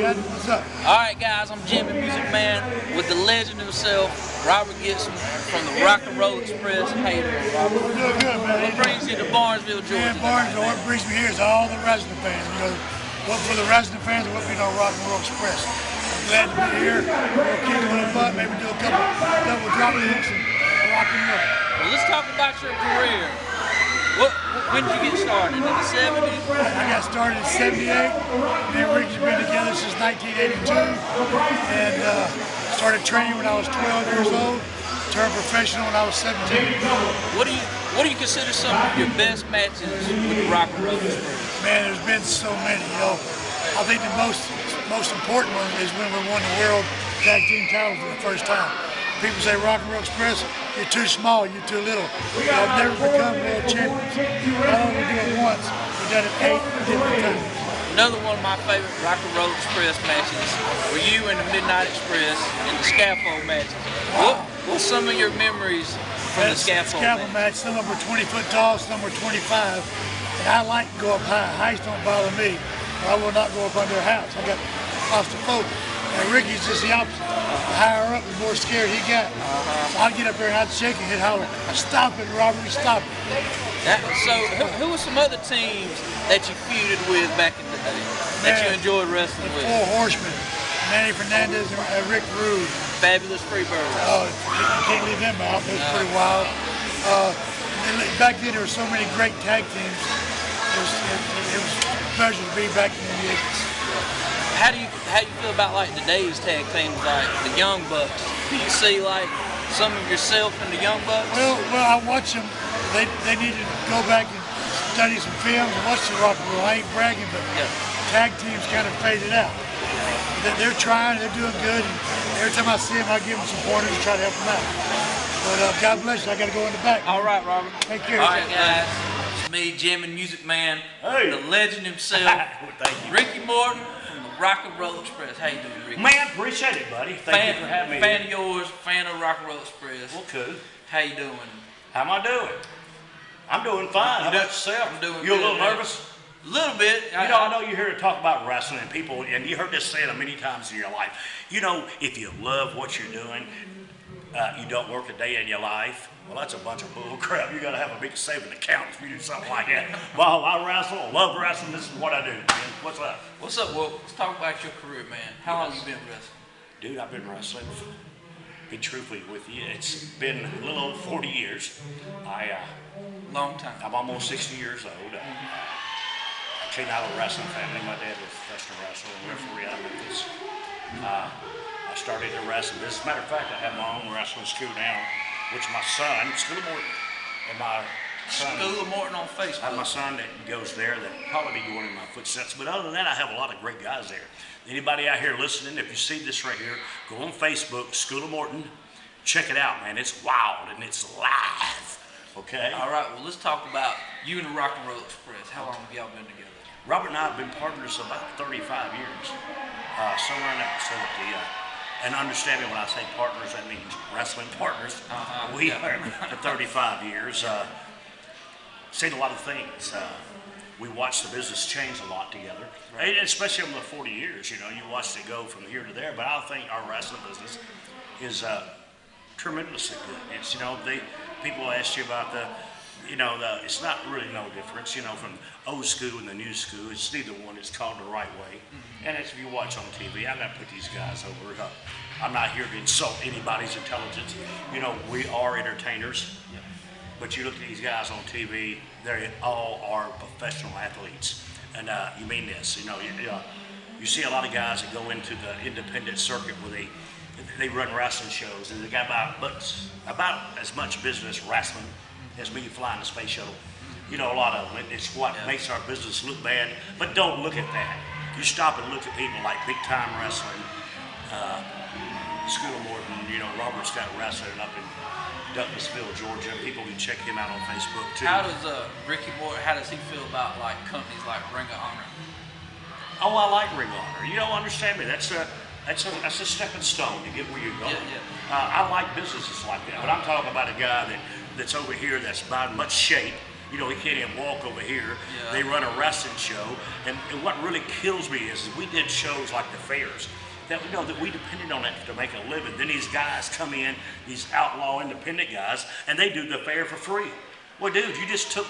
man. What's up? All right, guys, I'm Jimmy Music Man with the legend himself, Robert Gibson from the Rock and Roll Express. How you doing, Robert? We're doing good, man. What brings you to Barnesville, Georgia? Man, Barnesville, what brings me here is all the wrestling fans. You know, what for the wrestling fans, what we know Rock and Roll Express. I'm glad to be here. We'll kick a little butt, maybe do a couple double drop kicks and rock and roll. Well, let's talk about your career. When did you get started? In the 70s? I got started in '78. Me and Ricky's been together since 1982, and started training when I was 12 years old. Turned professional when I was 17. What do you consider some of your best matches with the Rock and Roll Express? Man, there's been so many. You know, I think the most important one is when we won the World Tag Team title for the first time. People say Rock and Roll Express, you're too small, you're too little. I've never become world champions. Not only do it once, we've done it 8 different times. Another one of my favorite Rock and Roll Express matches were you and the Midnight Express in the scaffold matches. What's some of your memories from the scaffold match? Some of them were 20 foot tall, some were 25. And I like to go up high. Heights don't bother me. I will not go up under a house. I got claustrophobic. And Ricky's just the opposite. The higher up, the more scared he got. So I'd get up there and I'd shake and he'd holler, "Stop it, Robert, stop it." So who were some other teams that you feuded with back in the day that you enjoyed wrestling with? Four Horsemen, Manny Fernandez and Rick Rude. Fabulous Freebirds. Oh, you can't leave them out. It was pretty wild. Back then there were so many great tag teams. It was a pleasure to be back in the 80s. How do you feel about like today's tag teams, like the Young Bucks? Do you see like some of yourself in the Young Bucks? Well, I watch them. They need to go back and study some films and watch the Rock and Roll. I ain't bragging, but tag teams kind of faded out. They're trying. They're doing good. And every time I see them, I give them some pointers and try to help them out. But God bless you. I got to go in the back. All right, Robert. Take care. All right, guys. It's me, Jimmy Music Man, the legend himself, Thank you. Ricky Morton. Rock and Roll Express. How you doing, Ricky? Man, appreciate it, buddy. Thank you for having me. Fan of yours, fan of Rock and Roll Express. Well, cool. How you doing? How am I doing? I'm doing fine. How about yourself? I'm doing You a good, little man. nervous? A little bit. You know, I know you're here to talk about wrestling and people, and you heard this said many times in your life. You know, if you love what you're doing, you don't work a day in your life. Well, that's a bunch of bull crap. You got to have a big saving account if you do something like that. Well, I wrestle, I love wrestling. This is what I do. Man. What's up? What's up? Well, let's talk about your career, man. How long have you been wrestling? Dude, I've been wrestling. Be truthfully with you, it's been a little over 40 years. Long time. I'm almost 60 years old. I came out of a wrestling family. My dad was a professional wrestler and referee out of Memphis. I started the wrestling business. As a matter of fact, I have my own wrestling school now, which my son, School of Morton, and my son. School of Morton on Facebook. I have my son that goes there that probably be going in my footsteps. But other than that, I have a lot of great guys there. Anybody out here listening, if you see this right here, go on Facebook, School of Morton. Check it out, man. It's wild and it's live. Okay? All right, well, let's talk about you and the Rock and Roll Express. How long have y'all been together? Robert and I have been partners about 35 years, somewhere in that vicinity. And understanding when I say partners, that means wrestling partners. We are for 35 years. Seen a lot of things. We watched the business change a lot together, and especially over the 40 years. You know, you watched it go from here to there. But I think our wrestling business is tremendously good. It's, you know, people ask you about it's not really no difference, you know, from old school and the new school. It's neither one. It's called the right way. And as you watch on TV, I'm going to put these guys over. I'm not here to insult anybody's intelligence. You know, we are entertainers. But you look at these guys on TV, they all are professional athletes. And you mean this, you know, you see a lot of guys that go into the independent circuit where they run wrestling shows, and they got about as much business wrestling as me flying the space shuttle. You know, a lot of them. It's what makes our business look bad. But don't look at that. You stop and look at people like Big Time Wrestling, School of Morton. You know, Robert's got wrestling up in Douglasville, Georgia. People can check him out on Facebook too. How does Ricky Morton? How does he feel about like companies like Ring of Honor? Oh, I like Ring of Honor. You don't understand me. That's a stepping stone to get where you're going. I like businesses like that, but I'm talking about a guy that's over here that's about much shape. You know, he can't even walk over here. Yeah. They run a wrestling show, and what really kills me is we did shows like the fairs that we know that we depended on it to make a living. Then these guys come in, these outlaw independent guys, and they do the fair for free. Well, dude, you just took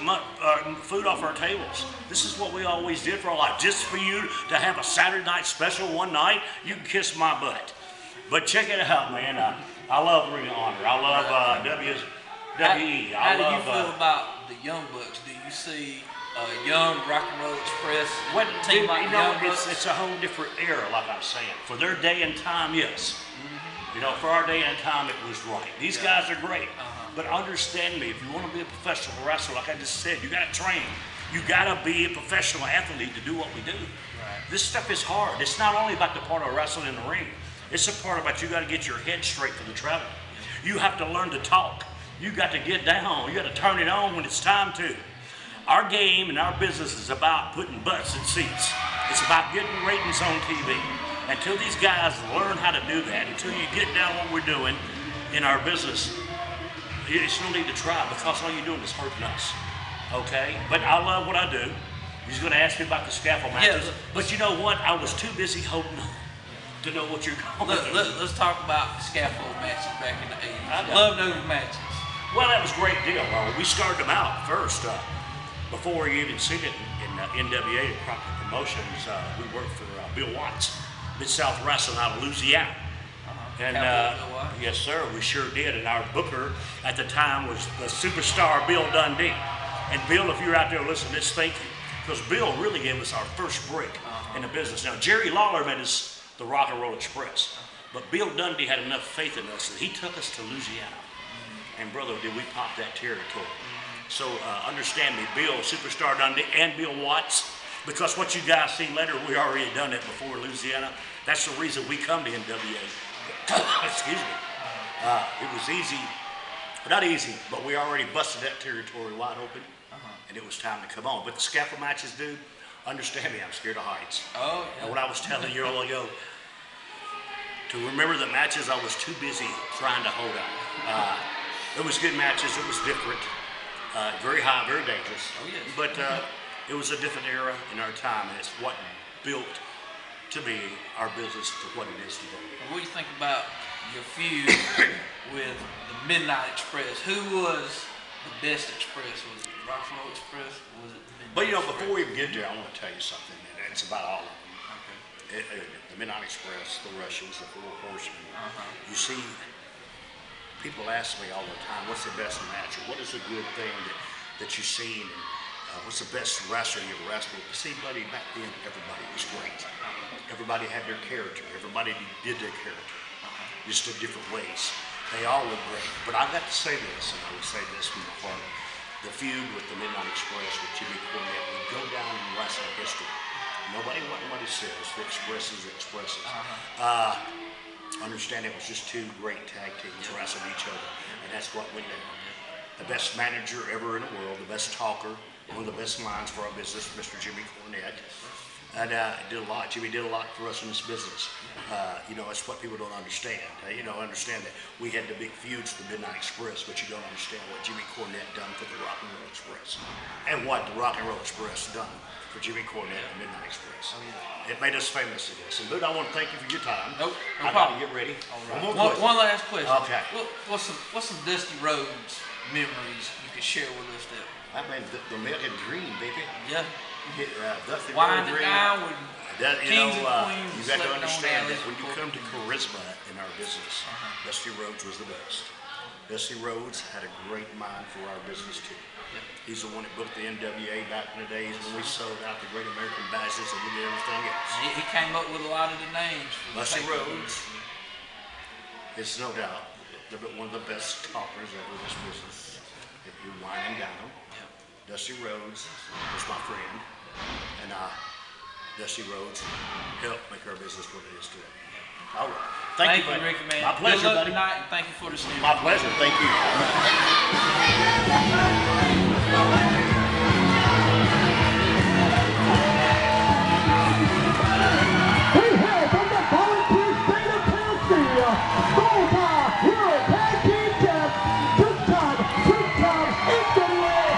food off our tables. This is what we always did for our life. Just for you to have a Saturday night special one night, you can kiss my butt. But check it out, man. I love Ring of Honor. I love WWE. How do you feel about the Young Bucks? Do you see young Rock and Roll Express team Dude, like you the know, Young Bucks? it's a whole different era, like I'm saying. For their day and time, yes. You know, for our day and time, it was right. These guys are great. But understand me, if you want to be a professional wrestler, like I just said, you got to train. You got to be a professional athlete to do what we do. Right. This stuff is hard. It's not only about the part of wrestling in the ring. It's a part about you got to get your head straight for the travel. You have to learn to talk. You got to get down. You got to turn it on when it's time to. Our game and our business is about putting butts in seats. It's about getting ratings on TV. Until these guys learn how to do that, until you get down what we're doing in our business, it's no need to try because all you're doing is hurting us. Okay? But I love what I do. He's going to ask me about the scaffold matches. But you know what? I was too busy holding on to know what you're going to do. Let's talk about the scaffold matches back in the 80s. Love those matches. Well, that was a great deal. We started them out first. Before you even seen it in NWA, Proctor Promotions, we worked for Bill Watts, Mid-South Wrestling out of Louisiana. And yes, sir, we sure did. And our booker at the time was the superstar Bill Dundee. And Bill, if you're out there listening to this, thank you. Because Bill really gave us our first break in the business. Now, Jerry Lawler made us the Rock and Roll Express. But Bill Dundee had enough faith in us that he took us to Louisiana. And brother, did we pop that territory. So understand me, Bill, Superstar Dundee, and Bill Watts, because what you guys see later, we already done it before Louisiana. That's the reason we come to NWA. Excuse me. It was easy, not easy, but we already busted that territory wide open, and it was time to come on. But the scaffold matches, dude, understand me, I'm scared of heights. Oh, yeah. And what I was telling you all ago, to remember the matches, I was too busy trying to hold on. It was good matches, it was different, very high, very dangerous. Oh, yes. But it was a different era in our time, and it's what built to be our business to what it is today. What do you think about your feud with the Midnight Express? Who was the best Express? Was it the Rock and Roll Express? Or was it the Midnight But you know, Express? before we even get there, I want to tell you something, and it's about all of them. Okay. The Midnight Express, the Russians, the Four Horsemen. You see, people ask me all the time, what's the best match? Or what is a good thing that you've seen? And what's the best wrestler you've wrestled? See, buddy, back then, everybody was great. Everybody had their character. Everybody did their character, just in different ways. They all were great. But I got to say this, and I will say this from the heart. The feud with the Midnight Express with Jimmy Cornette would go down in wrestling history. Nobody says. The Express is the Expresses. Understand it was just two great tag teams wrestling each other, and that's what went down. The best manager ever in the world, the best talker, one of the best minds for our business, Mr. Jimmy Cornette. And did a lot. Jimmy did a lot for us in this business. You know, it's what people don't understand. Understand that we had the big feuds for the Midnight Express, but you don't understand what Jimmy Cornette done for the Rock and Roll Express, and what the Rock and Roll Express done for Jimmy Cornette and Midnight Express. It made us famous in this. And Luke, I want to thank you for your time. Nope, no I problem. got to get ready. One last question. Okay. What's some Dusty Rhodes memories you can share with us there? I mean, the American Dream, baby. Yeah. Dusty Wind Rhodes it down with Kings and Queens. you got to sleeping on understand that alleys when you before come to you- charisma in our business, Dusty Rhodes was the best. Dusty Rhodes had a great mind for our business too. He's the one that booked the NWA back in the days when we sold out the Great American Badges and we did everything else. He came up with a lot of the names. For the Dusty pay-per-views. Rhodes is no doubt one of the best talkers ever in this business. If you wine him down, Dusty Rhodes was my friend, and Dusty Rhodes helped make our business what it is today. All right. Thank you, buddy. Ricky, man. My pleasure, Good luck buddy. tonight, and thank you for the steering. My pleasure. Thank you. World Tag Team Champ, two-time International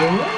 What?